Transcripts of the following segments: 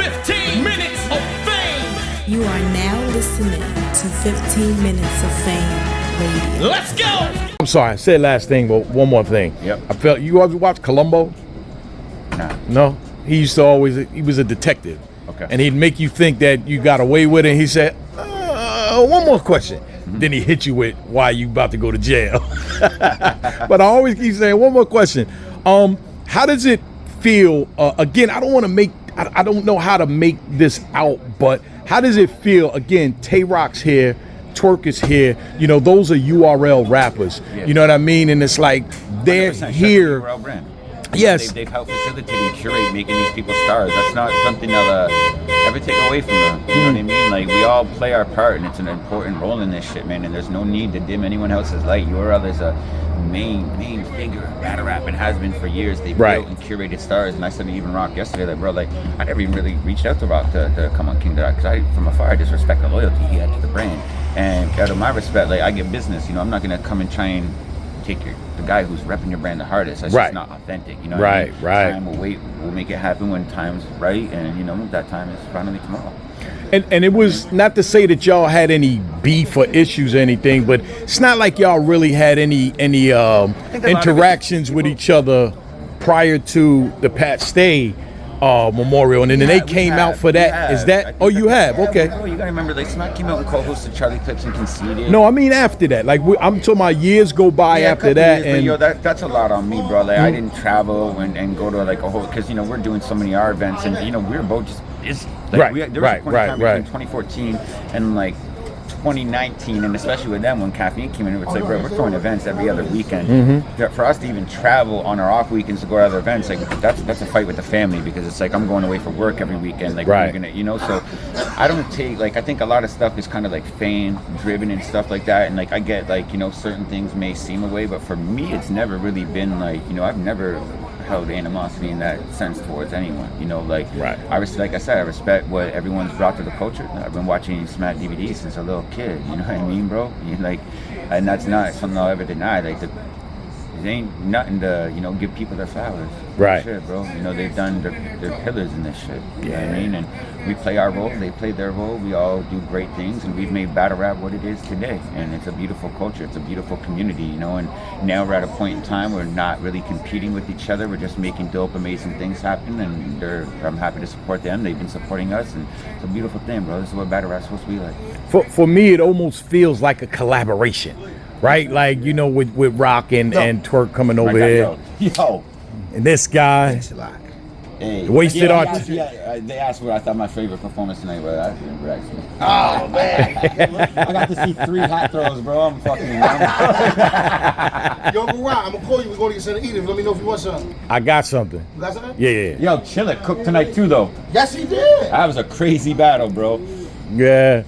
15 minutes of fame. You are now listening to 15 Minutes of Fame Radio. Let's go. I'm sorry, I said last thing, but one more thing. Yep. I felt you ever watch Columbo? Nah. No. He used to he was a detective. Okay. And he'd make you think that you got away with it. And he said, one more question. Then he hit you with why you about to go to jail. But I always keep saying one more question. How does it feel? Again, I don't know how to make this out, but how does it feel? Again, Tay Rock's here, Twerk is here. You know, those are URL rappers. Yeah. You know what I mean? And it's like they're 100% here. URL brand. Yes. They've helped facilitate and curate making these people stars. That's not something they'll ever take away from them. You know what I mean? Like, we all play our part, and it's an important role in this shit, man. And there's no need to dim anyone else's light. URL is a main figure in battle rap and has been for years. They've built and curated stars. And I said to even Rock yesterday, like, bro, like, I never even really reached out to Rock to come on King to that, because from afar I just respect the loyalty he had to the brand. And out of my respect, like, I get business. You know, I'm not gonna come and try and take the guy who's repping your brand the hardest. That's just not authentic. You know what I mean? Time will wait. We'll make it happen when time's right, and you know that time is finally tomorrow. And it was not to say that y'all had any beef or issues or anything, but it's not like y'all really had any interactions with each other prior to the Pat Stay memorial, and then they came out for that. Is that? Oh, you have? Okay. Oh, you gotta remember, like, Smack came out and co-hosted Charlie Clips and Conceded. No, I mean after that. Like, I'm talking about years go by after that, and yo, that's a lot on me, bro. Like, I didn't travel and go to like a whole, because you know we're doing so many art events, and you know we were both just busy. Like, there was a point in time between 2014 and like 2019, and especially with them when caffeine came in, it was like, bro, we're throwing events every other weekend. For us to even travel on our off weekends to go to other events, like that's a fight with the family, because it's like I'm going away for work every weekend, like we're gonna, you know. So I don't take, like, I think a lot of stuff is kind of like fame driven and stuff like that, and like I get, like, you know, certain things may seem away, but for me it's never really been like, you know, I've never held animosity in that sense towards anyone, you know. Like, like I said, I respect what everyone's brought to the culture. I've been watching Smack DVDs since a little kid, you know what I mean, bro? Like, and that's not something I'll ever deny. Like, it ain't nothing to, you know, give people their flowers. Shit, bro. You know, they've done their pillars in this shit. You know what I mean? And we play our role, they play their role. We all do great things, and we've made battle rap what it is today. And it's a beautiful culture. It's a beautiful community, you know. And now we're at a point in time where we're not really competing with each other. We're just making dope, amazing things happen. And I'm happy to support them. They've been supporting us, and it's a beautiful thing, bro. This is what battle rap's supposed to be like. For me, it almost feels like a collaboration. Right, like, you know, with Rock and Twerk coming over here. Yo. And this guy. Hey. Wasted art. They asked what I thought my favorite performance tonight was. I didn't actually. Oh, man. I got to see 3 hat throws, bro. I'm fucking. Yo, Uncle Rock, I'm going to call you. We're going to get something to eat. Let me know if you want something. I got something. You got something? Yeah. Yo, Chilla cooked tonight too, though. Yes, he did. That was a crazy battle, bro. Yeah.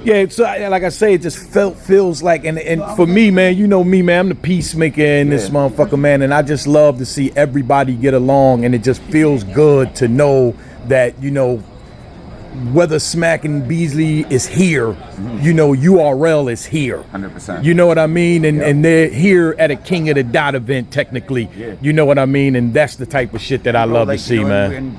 Yeah, so like I say, it just feels like, and for me, man, you know me, man, I'm the peacemaker in this motherfucker, man, and I just love to see everybody get along, and it just feels good to know that, you know, whether Smack and Beasley is here, you know, URL is here. 100%. You know what I mean? And they're here at a King of the Dot event, technically. Yeah. You know what I mean? And that's the type of shit that I love to see, you know, man.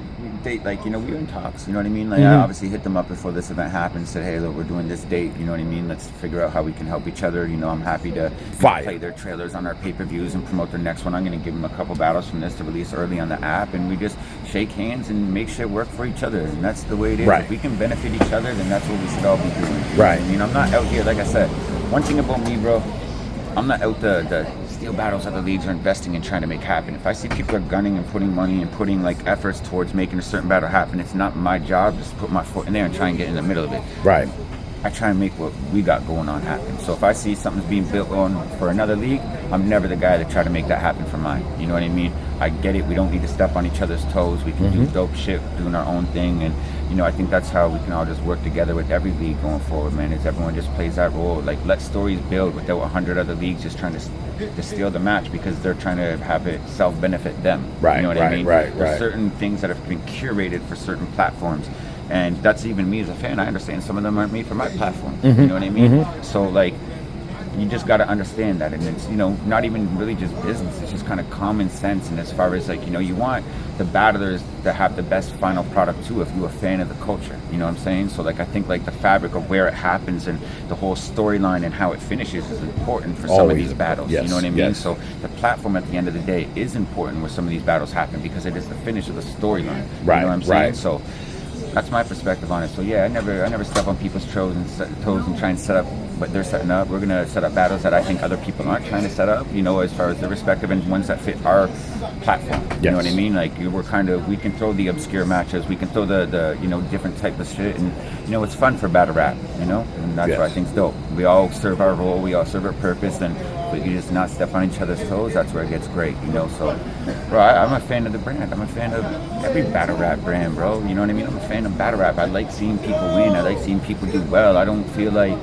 Like, you know, we were in talks, you know what I mean? Like, I obviously hit them up before this event happened, said, hey, look, we're doing this date, you know what I mean? Let's figure out how we can help each other. You know, I'm happy to play their trailers on our pay-per-views and promote their next one. I'm going to give them a couple battles from this to release early on the app, and we just shake hands and make shit work for each other, and that's the way it is. If we can benefit each other, then that's what we should all be doing. I mean, I'm not out here, like I said, one thing about me, bro, I'm not out the steal battles other leagues are investing and trying to make happen. If I see people are gunning and putting money and putting like efforts towards making a certain battle happen, it's not my job just to put my foot in there and try and get in the middle of it. I try and make what we got going on happen. So if I see something's being built on for another league, I'm never the guy that try to make that happen for mine. You know what I mean? I get it. We don't need to step on each other's toes. We can do dope shit, doing our own thing. And, you know, I think that's how we can all just work together with every league going forward, man, is everyone just plays that role. Like, let stories build without 100 other leagues just trying to steal the match because they're trying to have it self-benefit them. You know what I mean? There's certain things that have been curated for certain platforms. And that's even me as a fan. I understand some of them aren't made for my platform. You know what I mean? So, like, you just got to understand that. And it's, you know, not even really just business, it's just kind of common sense. And as far as like, you know, you want the battlers to have the best final product too, if you're a fan of the culture, you know what I'm saying? So like, I think like the fabric of where it happens and the whole storyline and how it finishes is important for some of these battles. Yes, you know what I mean? yes. So the platform at the end of the day is important where some of these battles happen, because it is the finish of the storyline. Right, you know what I'm saying? right. So that's my perspective on it. So yeah, I never step on people's toes and try and set up what they're setting up. We're gonna set up battles that I think other people aren't trying to set up, you know, as far as their respective, and ones that fit our platform. Yes. You know what I mean? Like we can throw the obscure matches, we can throw the you know, different type of shit, and you know, it's fun for battle rap, you know, and that's what I think's dope. We all serve our role, we all serve our purpose, and but you just not step on each other's toes, that's where it gets great, you know. So, bro, I'm a fan of the brand. I'm a fan of every battle rap brand, bro. You know what I mean? I'm a fan of battle rap. I like seeing people win. I like seeing people do well. I don't feel like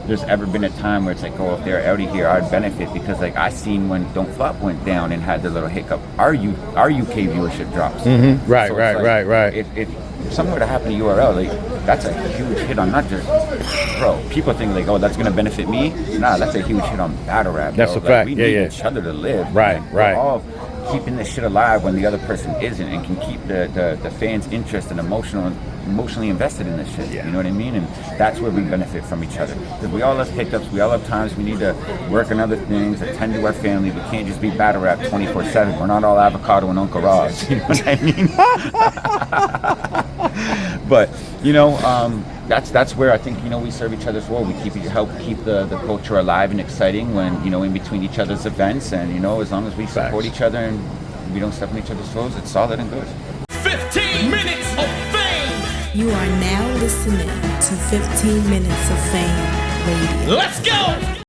there's ever been a time where it's like, oh, if they're out of here, I'd benefit, because like I seen when Don't Flop went down and had their little hiccup, our UK viewership drops. Mm-hmm. Right, so right, right. If something were to happen to URL, like that's a huge hit on not just, bro. People think like, oh, that's gonna benefit me. Nah, that's a huge hit on battle rap. That's bro. a fact. We Yeah, need yeah. each other to live. Right, man. right. We're all keeping this shit alive when the other person isn't, and can keep the fans' interest and emotionally invested in this shit. Yeah. You know what I mean? And that's where we benefit from each other. Because we all have hiccups, we all have times we need to work on other things, attend to our family. We can't just be battle rap 24/7. We're not all avocado and Uncle Ross. You know what I mean? But you know, that's where I think, you know, we serve each other's role. We help keep the culture alive and exciting when, you know, in between each other's events, and you know, as long as we support each other and we don't step on each other's toes, it's solid and good. 15 minutes of fame. You are now listening to 15 Minutes of Fame Radio. Let's go.